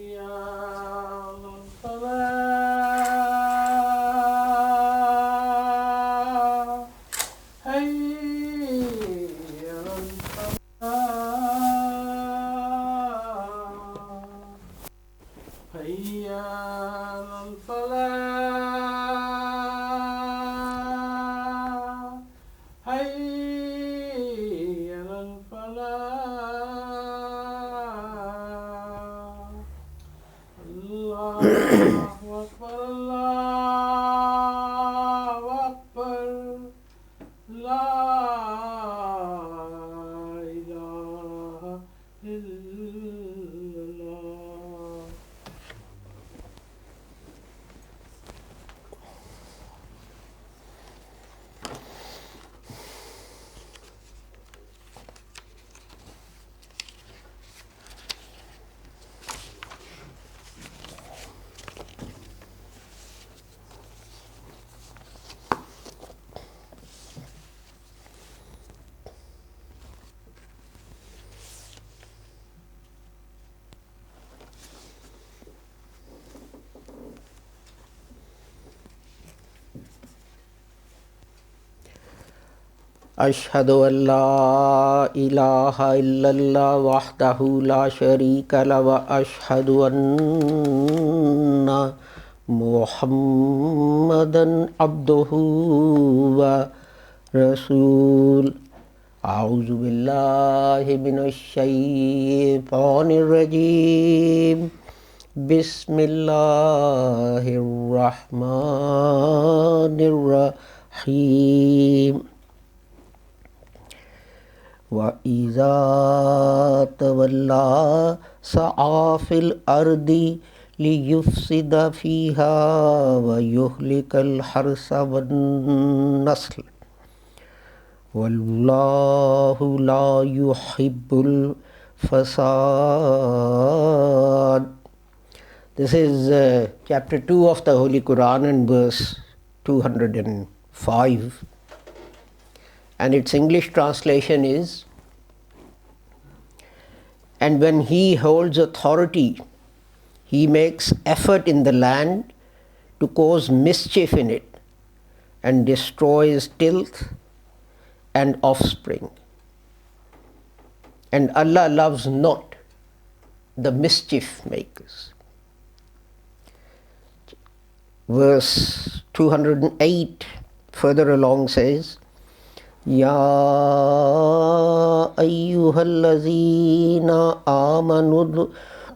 على الفلاح حي على الفلاح حي على الفلاح حي على الفلاح الله أكبر الله أكبر لا إله إلا الله. أشهد أن لا إله إلا الله وحده لا شريك له وأشهد أن محمدا عبده ورسوله. أعوذ بالله من الشيطان الرجيم. بسم الله الرحمن الرحيم. وَإِذَا تَوَلَّى سَعَى فِي الْأَرْضِ لِيُفْسِدَ فِيهَا وَيُهْلِكَ الْحَرْثَ وَالنَّسْلَ وَاللَّهُ لَا يُحِبُّ الْفَسَادَ. This is chapter 2 of the Holy Quran and verse 205. And its English translation is, and when he holds authority, he makes effort in the land to cause mischief in it and destroys tilth and offspring. And Allah loves not the mischief makers. Verse 208 further along says, يا أيها الذين آمنوا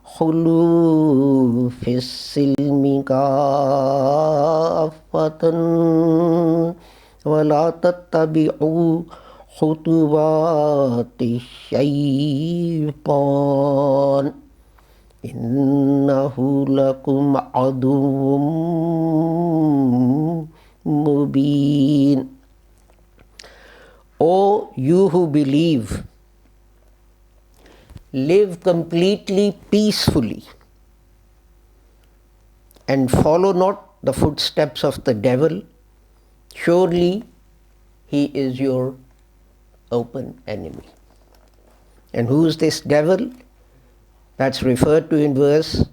ادخلوا في السلم كافة ولا تتبعوا خطوات الشيطان إنه لكم عدو مبين. O you who believe, live completely peacefully and follow not the footsteps of the devil. Surely he is your open enemy. And who is this devil? That's referred to in verse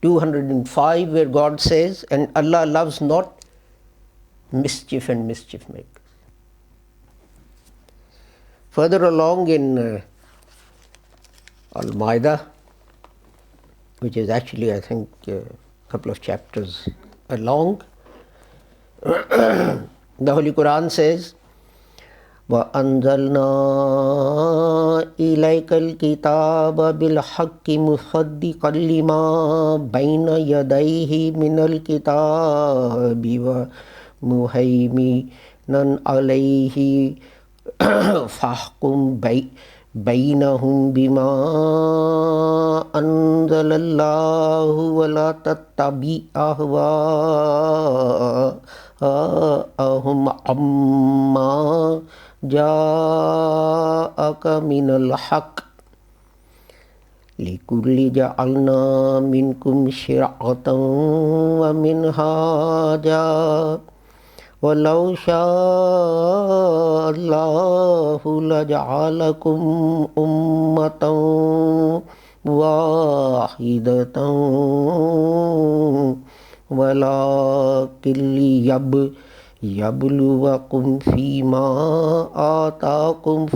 205, where God says, and Allah loves not mischief and mischief makers. Further along in Al-Ma'idah, which is actually, I think, a couple of chapters along, the Holy Quran says, وَأَنزَلْنَا إِلَيْكَ الْكِتَابَ بِالْحَقِّ مُصَدِّقًا لِمَا بَيْنَ يَدَيْهِ مِنَ الْكِتَابِ وَمُهَيْمِنًا عَلَيْهِ فَاحْكُمْ بَيْنَهُمْ بِمَا أَنزَلَ اللَّهُ وَلَا تَتَّبِعْ أَهْوَاءَهُمْ عَمَّا جَاءَكَ مِنَ الْحَقِّ لِكُلِّ جَعَلْنَا مِنْكُمْ شِرْعَةً وَمِنْهَاجًا وَلَوْ شَاءَ اللَّهُ لَجَعَلَكُمْ أُمَّةً واحدة ولكن ليبلوكم فيما آتاكم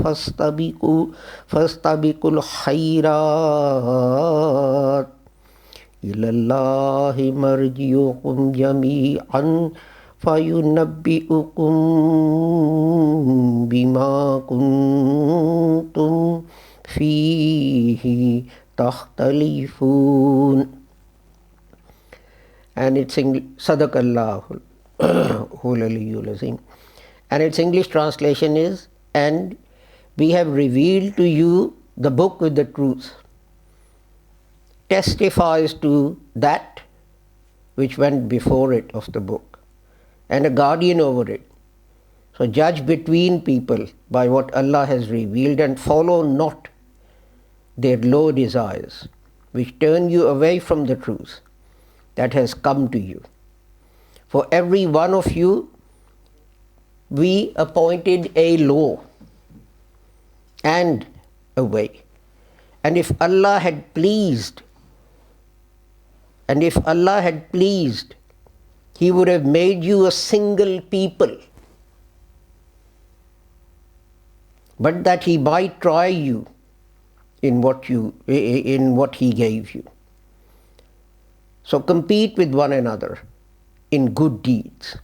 فاستبقوا الخيرات إلى الله مرجعكم جميعا فينبئكم بما كنتم فيه تختلفون. And it's Sadaqallahu Aliyyul Azim. And its English translation is, and we have revealed to you the book with the truth, testifies to that which went before it of the book, and a guardian over it. So judge between people by what Allah has revealed, and follow not their low desires, which turn you away from the truth that has come to you. For every one of you we appointed a law and a way. And if Allah had pleased, He would have made you a single people, but that He might try you in what He gave you. So compete with one another in good deeds.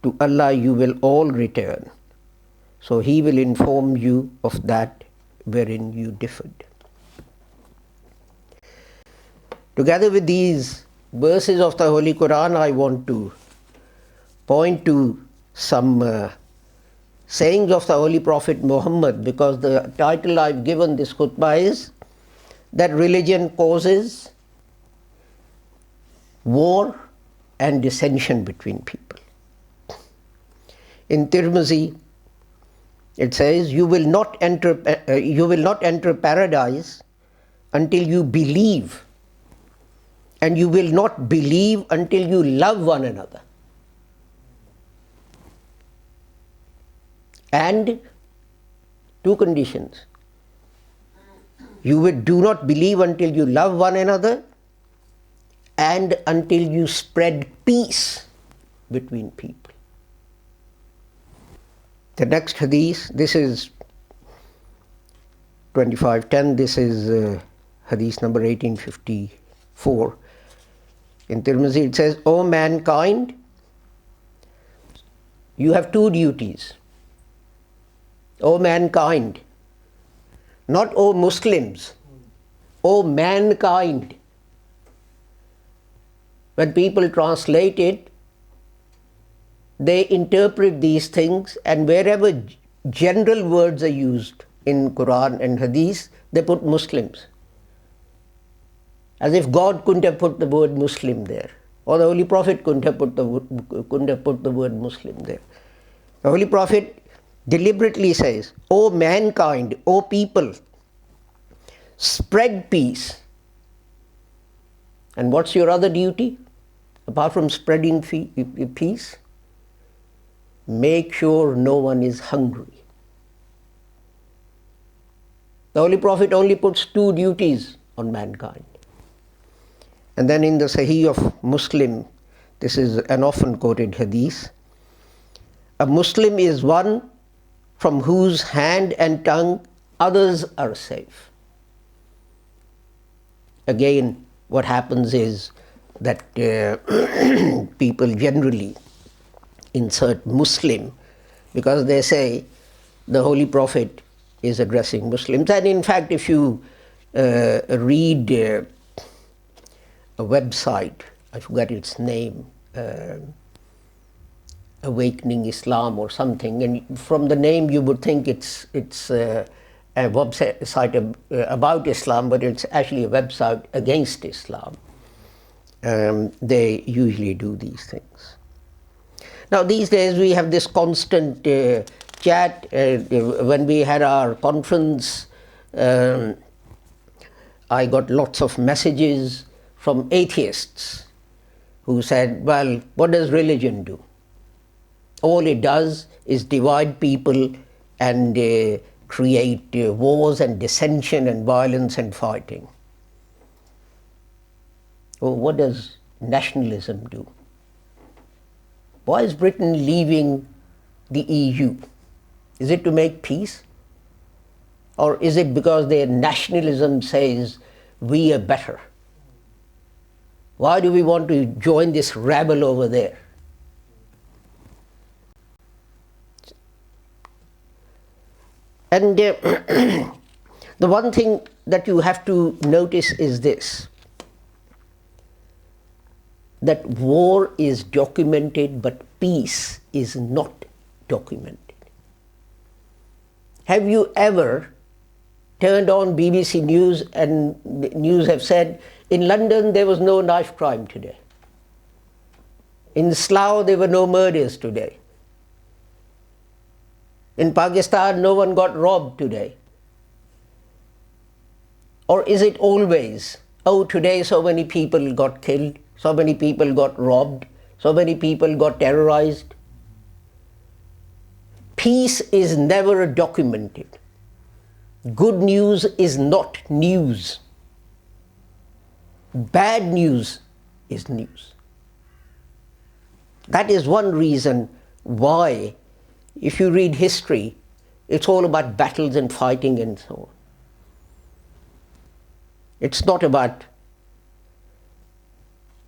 To Allah you will all return, so He will inform you of that wherein you differed. Together with these verses of the Holy Quran, I want to point to some sayings of the Holy Prophet Muhammad, because the title I've given this khutbah is that religion causes war and dissension between people. In Tirmizi, it says, you will not enter paradise until you believe, and you will not believe until you love one another. And two conditions: you do not believe until you love one another, and until you spread peace between people. The next hadith, this is 25:10, this is hadith number 1854. In Tirmizi it says, O mankind, you have two duties. O mankind, not O Muslims, O mankind. When people translate it, they interpret these things, and wherever general words are used in Quran and Hadith, they put Muslims. As if God couldn't have put the word Muslim there, or the Holy Prophet couldn't have put the word Muslim there. The Holy Prophet deliberately says, O mankind, O people, spread peace. And what's your other duty, apart from spreading peace? Make sure no one is hungry. The Holy Prophet only puts two duties on mankind. And then in the Sahih of Muslim, this is an often quoted hadith, a Muslim is one from whose hand and tongue others are safe. Again, what happens is that people generally insert Muslim because they say the Holy Prophet is addressing Muslims. And in fact, if you read a website, I forget its name, Awakening Islam or something, and from the name you would think it's a website about Islam, but it's actually a website against Islam. They usually do these things. Now these days we have this constant chat. When we had our conference, I got lots of messages from atheists who said, well, what does religion do? All it does is divide people and create wars and dissension and violence and fighting. Well, what does nationalism do? Why is Britain leaving the EU? Is it to make peace? Or is it because their nationalism says we are better? Why do we want to join this rabble over there? And the one thing that you have to notice is this, that war is documented but peace is not documented. Have you ever turned on BBC News and the news have said, in London there was no knife crime today. In Slough there were no murders today. In Pakistan no one got robbed today. Or is it always, oh today so many people got killed, so many people got robbed, so many people got terrorized? Peace is never documented. Good news is not news. Bad news is news. That is one reason why, if you read history, it's all about battles and fighting and so on. It's not about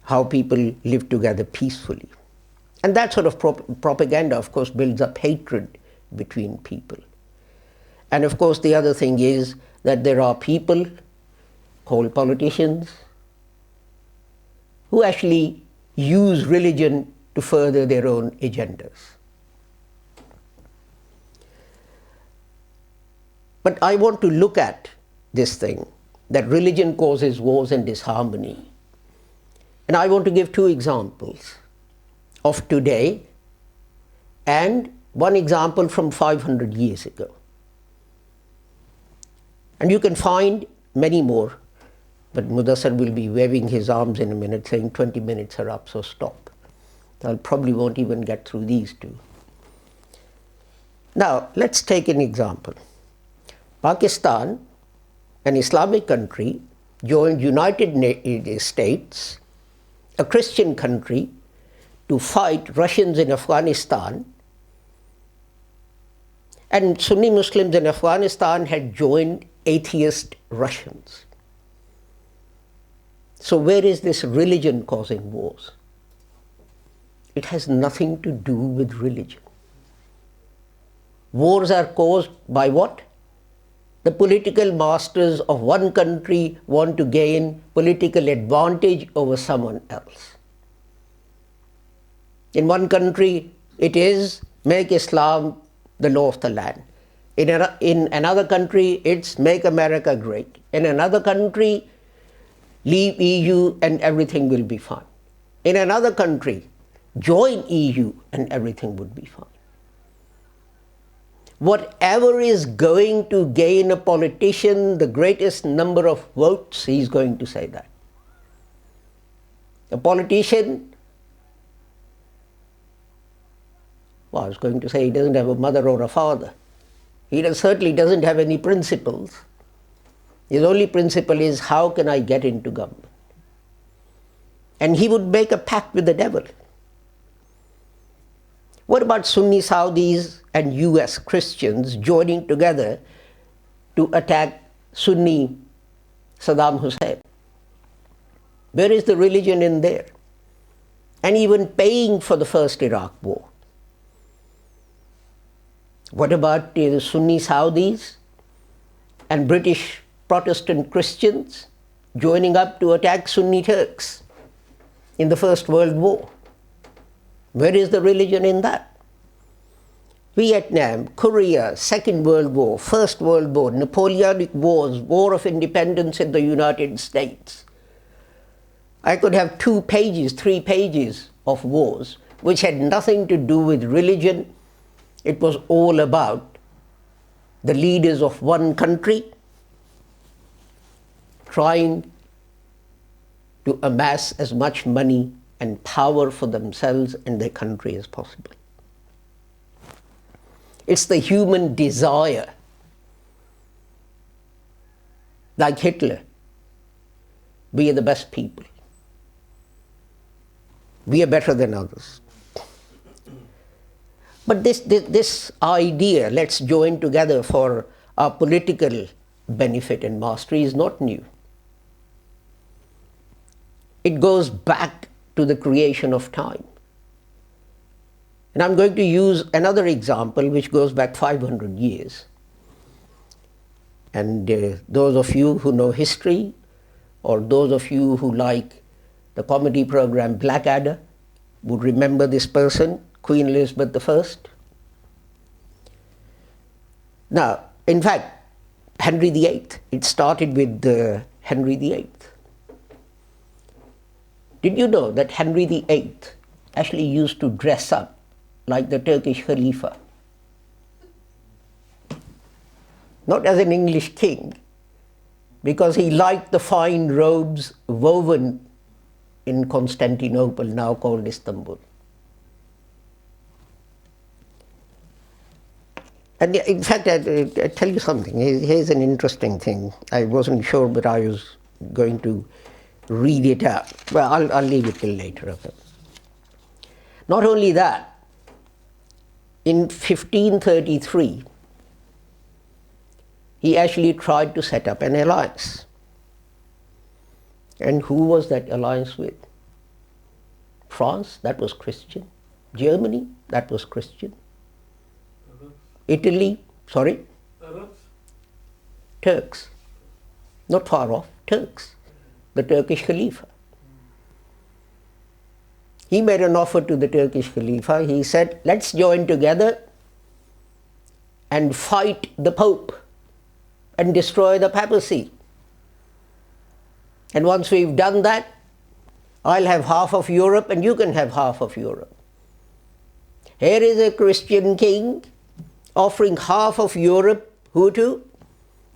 how people live together peacefully. And that sort of propaganda, of course, builds up hatred between people. And of course, the other thing is that there are people called politicians who actually use religion to further their own agendas. But I want to look at this thing, that religion causes wars and disharmony. And I want to give two examples of today and one example from 500 years ago. And you can find many more, but Mudassar will be waving his arms in a minute saying 20 minutes are up, so stop. I probably won't even get through these two. Now, let's take an example. Pakistan, an Islamic country, joined United States, a Christian country, to fight Russians in Afghanistan. And Sunni Muslims in Afghanistan had joined atheist Russians. So where is this religion causing wars? It has nothing to do with religion. Wars are caused by what? The political masters of one country want to gain political advantage over someone else. In one country, it is make Islam the law of the land. In another country, it's make America great. In another country, leave EU and everything will be fine. In another country, join EU and everything would be fine. Whatever is going to gain a politician the greatest number of votes, he's going to say that. A politician, well, I was going to say he doesn't have a mother or a father. He certainly doesn't have any principles. His only principle is, how can I get into government? And he would make a pact with the devil. What about Sunni Saudis and US Christians joining together to attack Sunni Saddam Hussein? Where is the religion in there? And even paying for the first Iraq war. What about the Sunni Saudis and British Protestant Christians joining up to attack Sunni Turks in the First World War? Where is the religion in that? Vietnam, Korea, Second World War, First World War, Napoleonic Wars, War of Independence in the United States. I could have 2 pages, 3 pages of wars which had nothing to do with religion. It was all about the leaders of one country trying to amass as much money and power for themselves and their country as possible. It's the human desire like Hitler. We are the best people. We are better than others. But this idea, let's join together for our political benefit and mastery, is not new. It goes back to the creation of time. And I'm going to use another example which goes back 500 years. And those of you who know history, or those of you who like the comedy program Blackadder, would remember this person, Queen Elizabeth I. Now, in fact, Henry VIII, it started with Henry VIII. Did you know that Henry VIII actually used to dress up like the Turkish Khalifa? Not as an English king, because he liked the fine robes woven in Constantinople, now called Istanbul. And in fact, I tell you something, here's an interesting thing. I wasn't sure, but I was going to read it out. Well, I'll leave it till later. Okay. Not only that, in 1533, he actually tried to set up an alliance. And who was that alliance with? France, that was Christian. Germany, that was Christian. Italy, sorry? Turks. Not far off, Turks. The Turkish Khalifa. He made an offer to the Turkish Khalifa. He said, let's join together and fight the Pope and destroy the papacy. And once we've done that, I'll have half of Europe and you can have half of Europe. Here is a Christian king offering half of Europe, who to?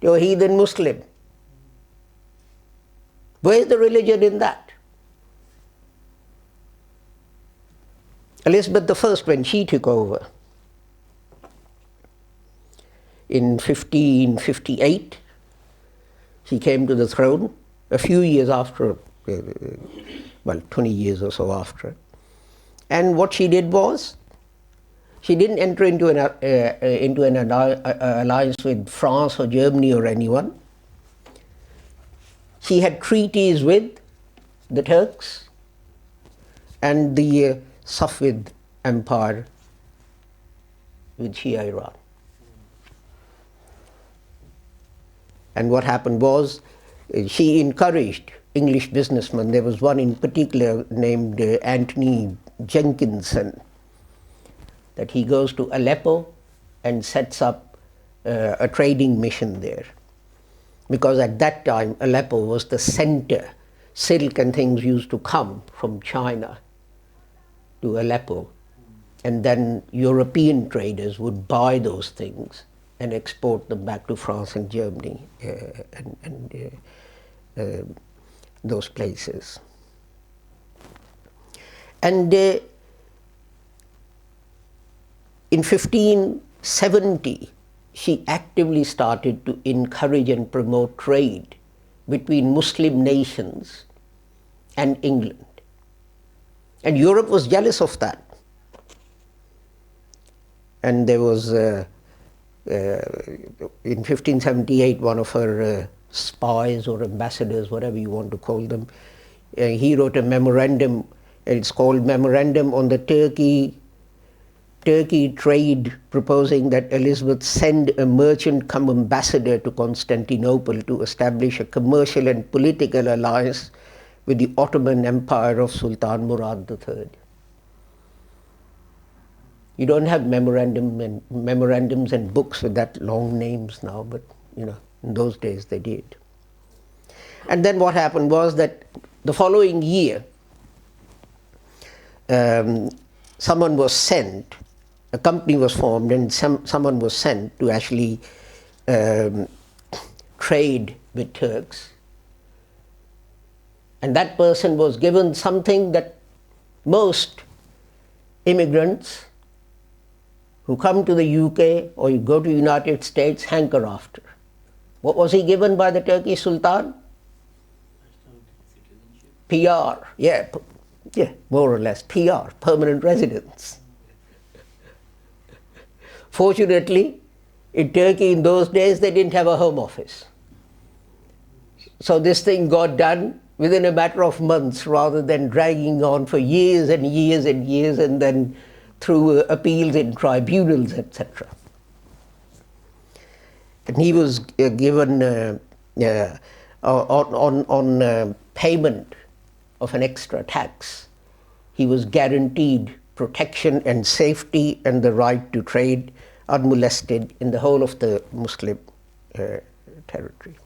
To a heathen Muslim. Where's the religion in that? Elizabeth I, when she took over in 1558, she came to the throne a few years after, well, 20 years or so after. And what she did was, she didn't enter into an alliance with France or Germany or anyone. She had treaties with the Turks and the Safavid Empire with Shia Iran. And what happened was, she encouraged English businessmen. There was one in particular named Anthony Jenkinson, that he goes to Aleppo and sets up a trading mission there. Because at that time, Aleppo was the center. Silk and things used to come from China to Aleppo. And then European traders would buy those things and export them back to France and Germany and those places. And in 1570, she actively started to encourage and promote trade between Muslim nations and England. And Europe was jealous of that. And there was, in 1578, one of her spies or ambassadors, whatever you want to call them, he wrote a memorandum. It's called Memorandum on the Turkey Trade, proposing that Elizabeth send a merchant come ambassador to Constantinople to establish a commercial and political alliance with the Ottoman Empire of Sultan Murad III. You don't have memorandums and books with that long names now, but in those days they did. And then what happened was that the following year, someone was sent, a company was formed, and someone was sent to actually trade with Turks. And that person was given something that most immigrants who come to the UK or you go to the United States hanker after. What was he given by the Turkish Sultan? PR, yeah, more or less, PR, permanent residence. Fortunately, in Turkey in those days, they didn't have a home office. So this thing got done within a matter of months rather than dragging on for years and years and years and then through appeals in tribunals, etc. And he was given on payment of an extra tax. He was guaranteed protection and safety and the right to trade unmolested in the whole of the Muslim territory.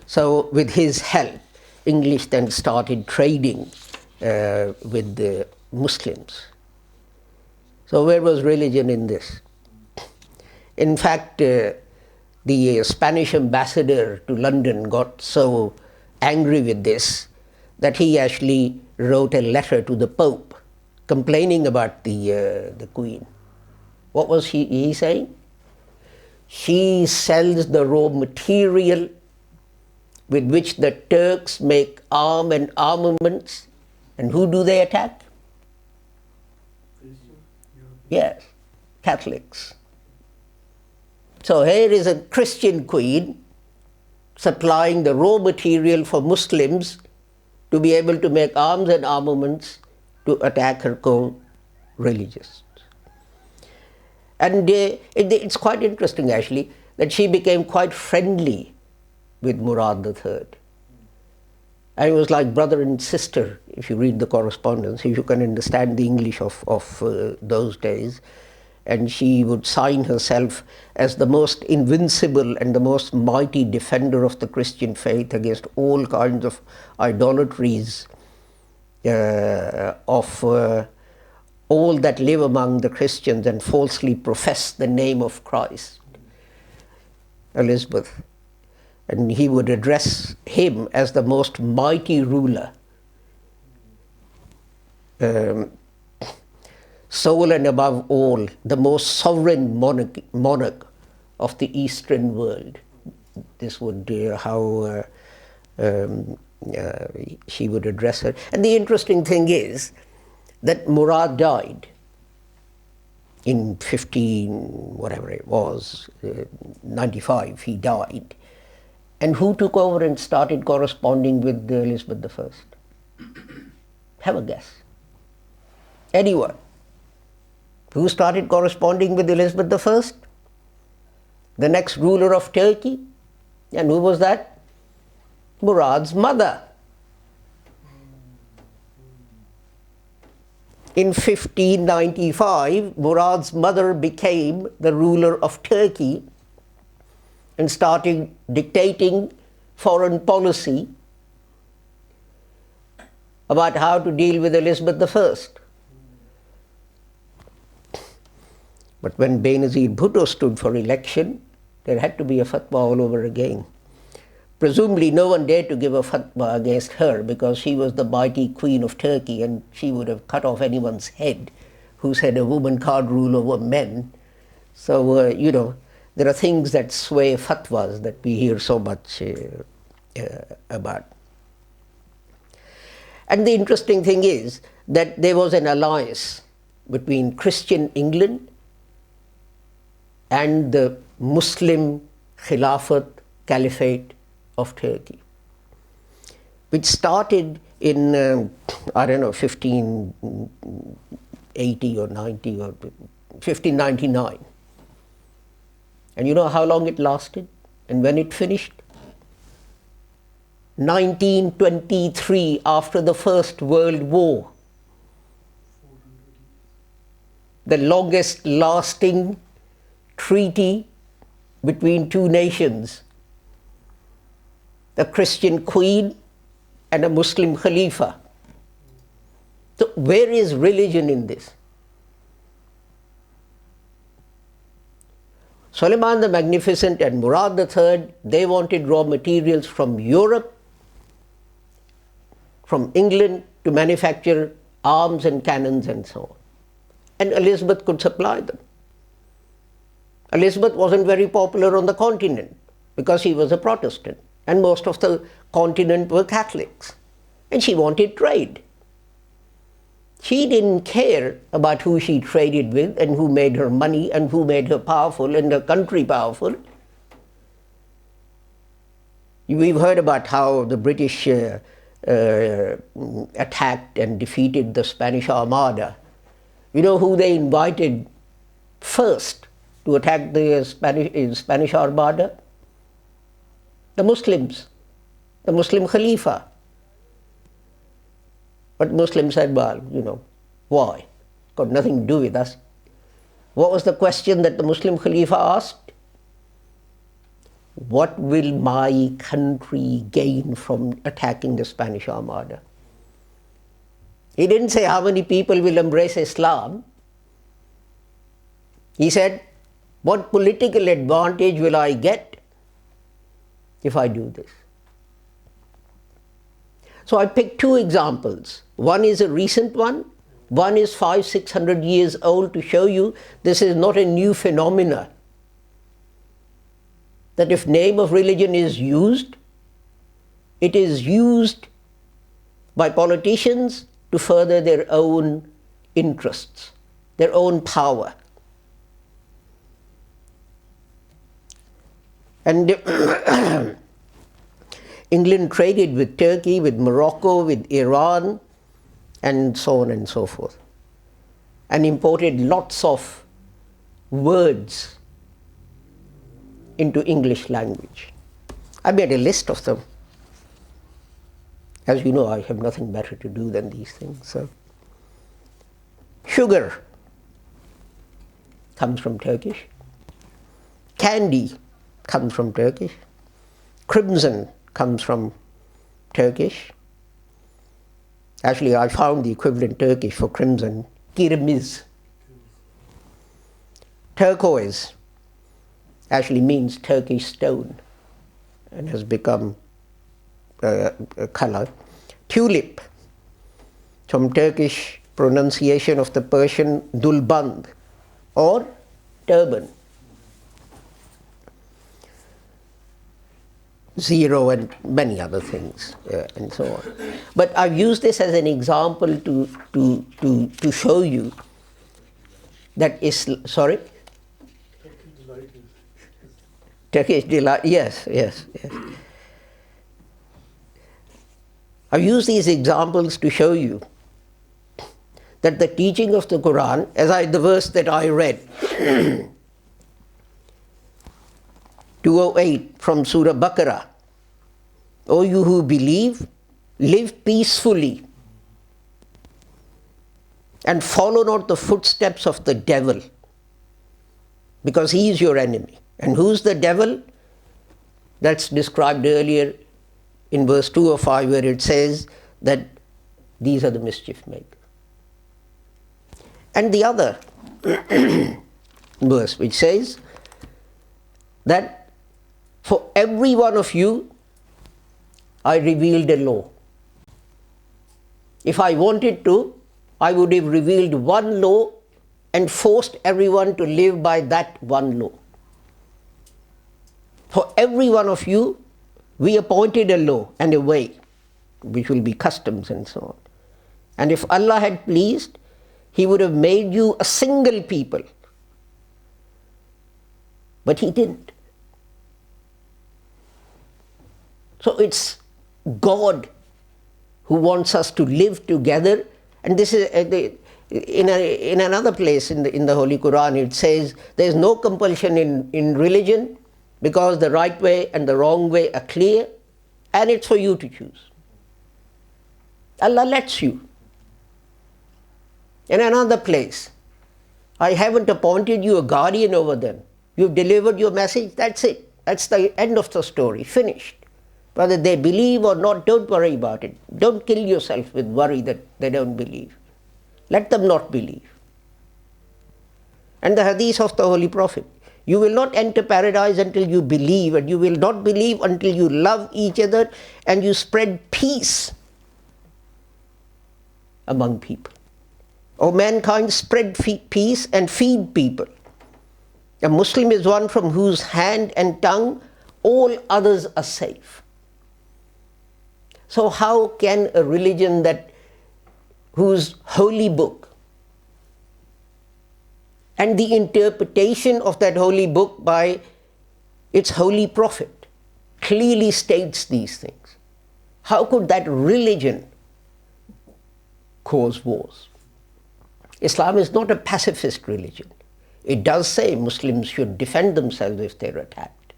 So with his help, English then started trading with the Muslims. So where was religion in this? In fact, the Spanish ambassador to London got so angry with this that he actually wrote a letter to the Pope complaining about the Queen. What was he saying? She sells the raw material with which the Turks make armaments, and who do they attack? Yes, Catholics. So here is a Christian queen supplying the raw material for Muslims to be able to make arms and armaments to attack her co-religious. And it's quite interesting actually that she became quite friendly with Murad III. And it was like brother and sister, if you read the correspondence, if you can understand the English of those days. And she would sign herself as the most invincible and the most mighty defender of the Christian faith against all kinds of idolatries of all that live among the Christians and falsely profess the name of Christ. Elizabeth. And he would address him as the most mighty ruler, sole and above all, the most sovereign monarch of the Eastern world. This would be how she would address her. And the interesting thing is that Murad died in 95, he died. And who took over and started corresponding with Elizabeth I? Have a guess. Anyone? Who started corresponding with Elizabeth I? The next ruler of Turkey. And who was that? Murad's mother. In 1595, Murad's mother became the ruler of Turkey and started dictating foreign policy about how to deal with Elizabeth I. But when Benazir Bhutto stood for election, there had to be a fatwa all over again. Presumably no one dared to give a fatwa against her because she was the mighty queen of Turkey and she would have cut off anyone's head who said a woman can't rule over men. So, there are things that sway fatwas that we hear so much about. And the interesting thing is that there was an alliance between Christian England and the Muslim Khilafat Caliphate of Turkey, which started in, 1580 or 90 or 1599. And you know how long it lasted and when it finished? 1923, after the First World War. The longest lasting treaty between two nations. A Christian queen and a Muslim Khalifa. So where is religion in this? Suleiman the Magnificent and Murad III, they wanted raw materials from Europe, from England to manufacture arms and cannons and so on. And Elizabeth could supply them. Elizabeth wasn't very popular on the continent because she was a Protestant, and most of the continent were Catholics, and she wanted trade. She didn't care about who she traded with and who made her money and who made her powerful and the country powerful. We've heard about how the British attacked and defeated the Spanish Armada. You know who they invited first to attack the Spanish Armada? The Muslims, the Muslim Khalifa. But Muslims said, well, why? Got nothing to do with us. What was the question that the Muslim Khalifa asked? What will my country gain from attacking the Spanish Armada? He didn't say how many people will embrace Islam. He said, what political advantage will I get if I do this? So I picked two examples. One is a recent one. One is 500-600 years old, to show you this is not a new phenomena. That if name of religion is used, it is used by politicians to further their own interests, their own power. And England traded with Turkey, with Morocco, with Iran, and so on and so forth, and imported lots of words into English language. I made a list of them. As you know, I have nothing better to do than these things. So, sugar comes from Turkish. Candy comes from Turkish. Crimson comes from Turkish. Actually, I found the equivalent Turkish for crimson, kirmiz. Turquoise actually means Turkish stone and has become a color. Tulip, from Turkish pronunciation of the Persian dulband, or turban. Zero and many other things, and so on. But I've used this as an example to show you that sorry? Turkish delight, yes. I've used these examples to show you that the teaching of the Quran, the verse that I read, 208 from Surah Baqarah, O you who believe, live peacefully and follow not the footsteps of the devil, because he is your enemy. And who's the devil? That's described earlier in verse 2 or 5, where it says that these are the mischief makers. And the other verse which says that for every one of you I revealed a law. If I wanted to, I would have revealed one law and forced everyone to live by that one law. For every one of you, we appointed a law and a way, which will be customs and so on. And if Allah had pleased, He would have made you a single people. But He didn't. So it's God who wants us to live together. And this is in another place in the Holy Quran, it says there is no compulsion in religion, because the right way and the wrong way are clear, and it's for you to choose. Allah lets you. In another place, I haven't appointed you a guardian over them. You've delivered your message, that's it. That's the end of the story, finished. Whether they believe or not, don't worry about it. Don't kill yourself with worry that they don't believe. Let them not believe. And the hadith of the Holy Prophet, you will not enter paradise until you believe, and you will not believe until you love each other and you spread peace among people. O mankind, spread peace and feed people. A Muslim is one from whose hand and tongue all others are safe. So how can a religion whose holy book and the interpretation of that holy book by its holy prophet clearly states these things, how could that religion cause wars? Islam is not a pacifist religion. It does say Muslims should defend themselves if they're attacked.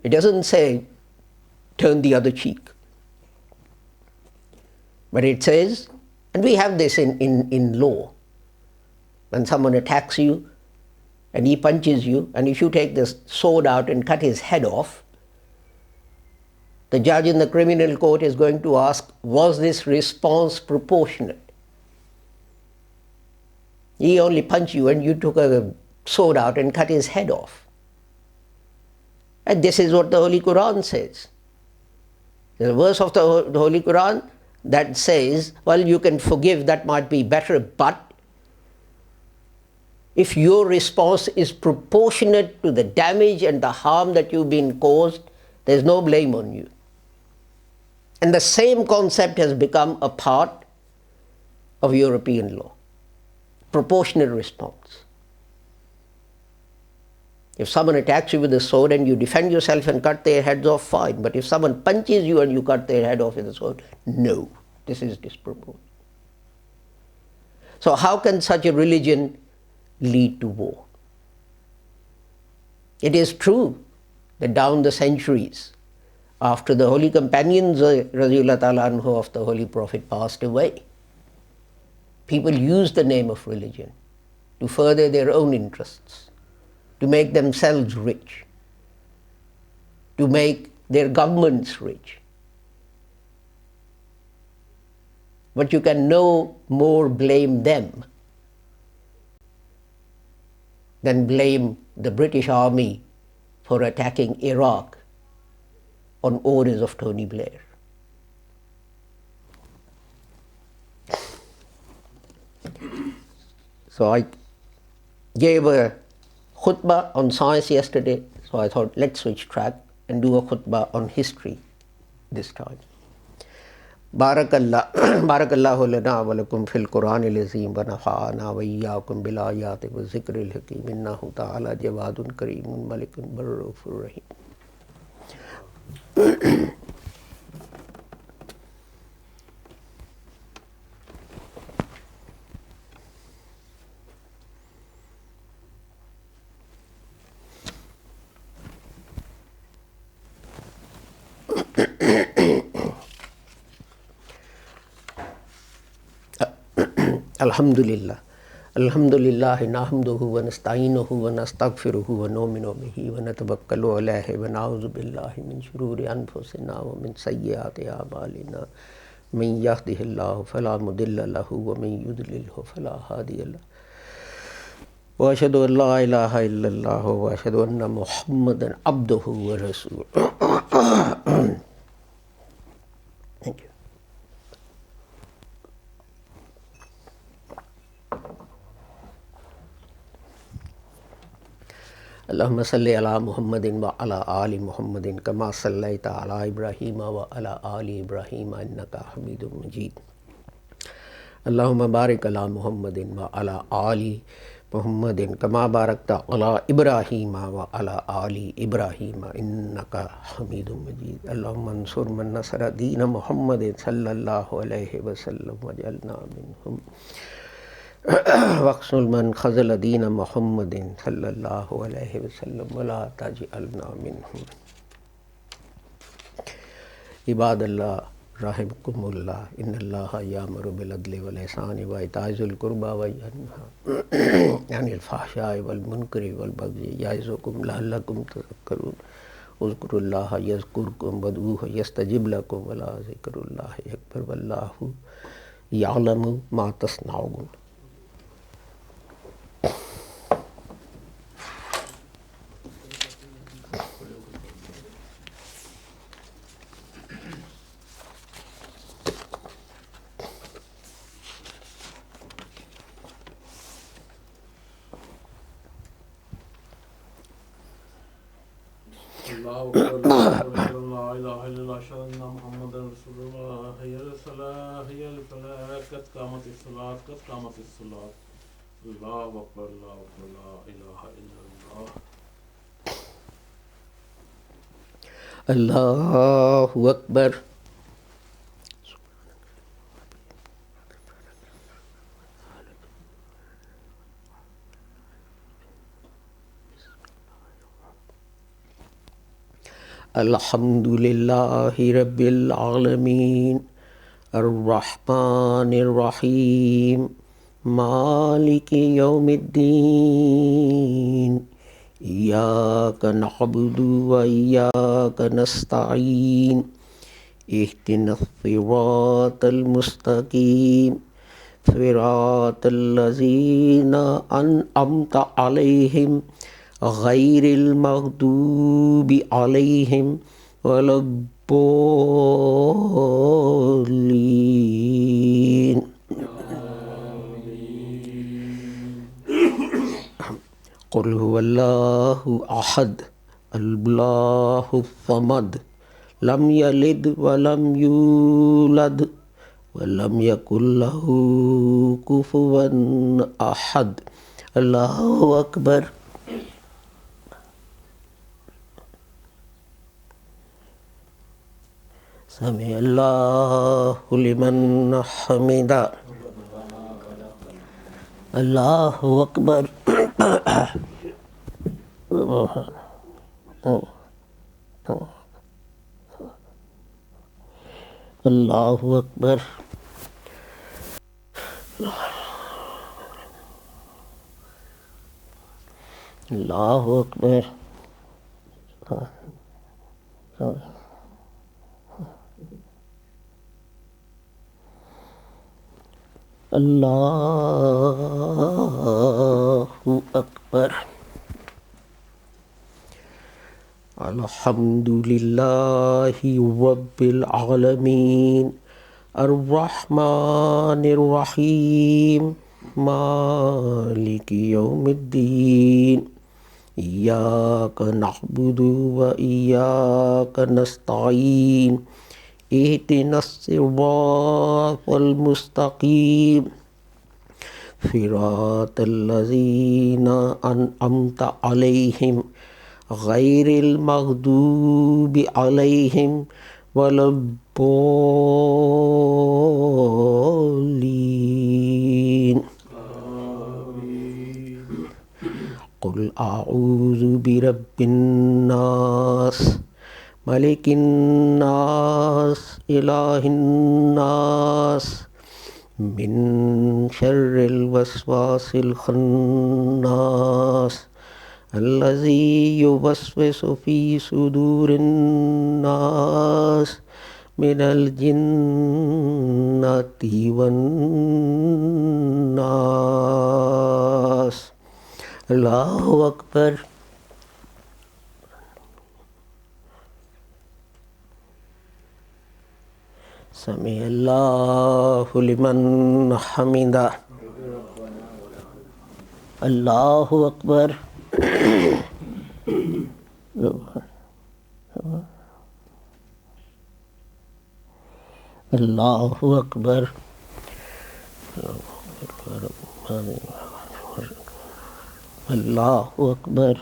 It doesn't say turn the other cheek. But it says, and we have this in law, when someone attacks you and he punches you, and if you take this sword out and cut his head off, the judge in the criminal court is going to ask, was this response proportionate? He only punched you and you took a sword out and cut his head off. And this is what the Holy Quran says. There's a verse of the Holy Quran that says, well, you can forgive, that might be better, but if your response is proportionate to the damage and the harm that you've been caused, there's no blame on you. And the same concept has become a part of European law. Proportionate response. If someone attacks you with a sword and you defend yourself and cut their heads off, fine. But if someone punches you and you cut their head off with a sword, no, this is disproportionate. So how can such a religion lead to war? It is true that down the centuries, after the holy companions Radiallahu Ta'ala Anhu of the Holy Prophet passed away, people used the name of religion to further their own interests, to make themselves rich, to make their governments rich. But you can no more blame them than blame the British Army for attacking Iraq on orders of Tony Blair. So I gave a khutbah on science yesterday, so I thought let's switch track and do a khutbah on history this time. Barakallahu lana wa lakum fil Qur'anil azim wa nafa'ana wa iyyakum bil ayati wa zikril hakim innahu ta'ala jawadun kareemun malikun barrufur rahim. Alhamdulillah. Alhamdulillah nahmaduhu wa nasta'inuhu wa nastaghfiruhu wa nu'minu bihi wa natawakkalu alayhi wa na'udhu billahi min shururi anfusina wa min sayyiati a'malina. Man yahdihillahu fala mudilla lahu wa man yudlilhu fala hadiya lahu. Wa ashhadu an la ilaha illallah wa ashhadu anna Muhammadan abduhu wa rasuluh. Thank you. Allahumma salli ala Muhammadin wa ala ali Muhammadin kama sallaita ala Ibrahim wa ala ali Ibrahim innaka Hamidum Majid. Allahumma barik ala Muhammadin wa ala ali Muhammadin kama barakta ala Ibrahim wa ala ali Ibrahim innaka Hamidum Majid. Allahumma ansur man nasara deena Muhammadin sallallahu alayhi wa sallam waj'alna minhum. Waqsul man khazala deena Muhammadin sallallahu alayhi wa sallam wa la taj'alna minhum. Ibadallah rahimakumullah, inna allaha ya'muru bil adli wal ihsani wa ita'i zil qurba wa yanha 'anil fahsha'i wal munkari wal baghi ya'izukum la'allakum tadhakkarun. Uzkurullaha yazkurkum wad'uhu yastajib lakum wa la zikrullahi akbar wallahu ya'lamu ma tasna'un. الله أكبر لا إله إلا الله أشهد أن محمدا رسول الله حي على الصلاة حي على الفلاح قد قامت الصلاة قد قامت الصلاة الله أكبر لا إله إلا الله Allahu Akbar. Alhamdulillahi Rabbil Alameen. Ar-Rahmanir Rahim. Maliki Yawmiddin. Iyyaka na'budu wa iyyaka nasta'in. Ihdinas siratal mustaqim. Siratal ladzina an'amta 'alaihim ghairil maghdubi 'alaihim waladdallin. Qul huwallahu ahad, Allahu samad, lam yalid wa lam yulad wa lam yakul lahu kufuwan ahad. Allahu Akbar. Sami Allahu liman hamida. Allahu Akbar. Allahu Akbar. Allahu Akbar. Allahu Akbar. Alhamdulillahi Rabbil Alameen. Ar-Rahmanir Rahim. Maliki Yawmiddin. Iyyaka na'budu wa iyyaka nasta'in. Ihdinas siratal mustaqim. Siratal ladzina an'amta 'alaihim ghairil maghdubi 'alaihim waladdallin. Qul a'udzu birabbin nas, malikin nas, ilahin nas, min syarril waswasil khannas, allazi yuwaswisu fi sudurin nas, minal jinnati wan nas. Allahu Akbar. Sami Allahu liman hamida. Allahu Akbar. Allahu Akbar. Allahu Akbar.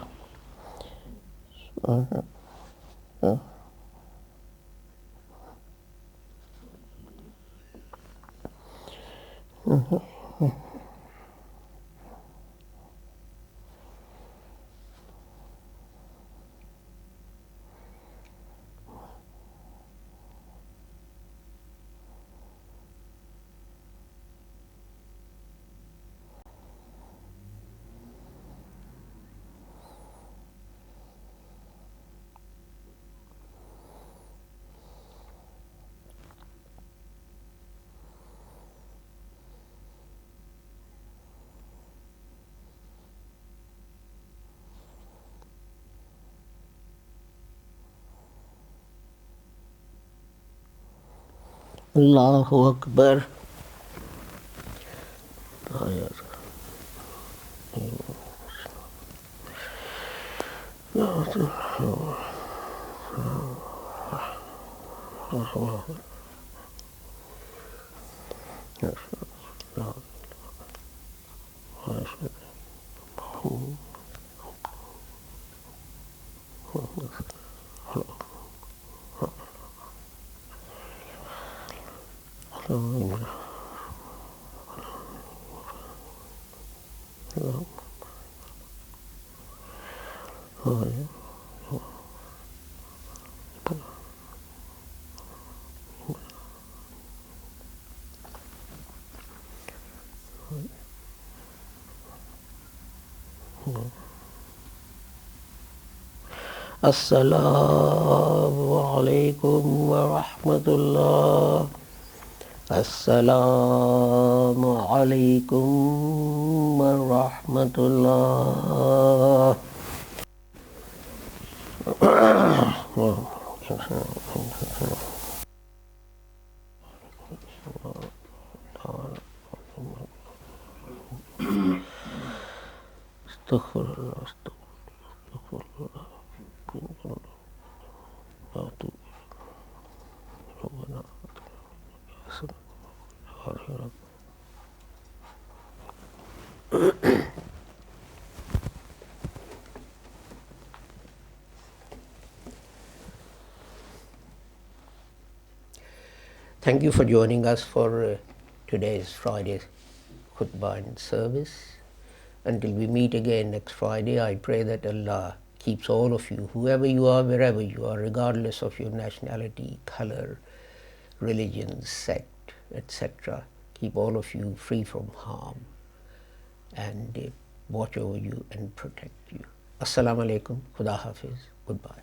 Allahu Akbar. Assalamu alaikum wa rahmatullah. Assalamu alaikum wa rahmatullah. Astaghfirullah, astaghfirullah. Thank you for joining us for today's Friday Khutba and service. Until we meet again next Friday, I pray that Allah keeps all of you, whoever you are, wherever you are, regardless of your nationality, color, religion, sect, etc., keep all of you free from harm and watch over you and protect you. Assalamu alaikum, Khuda Hafiz, goodbye.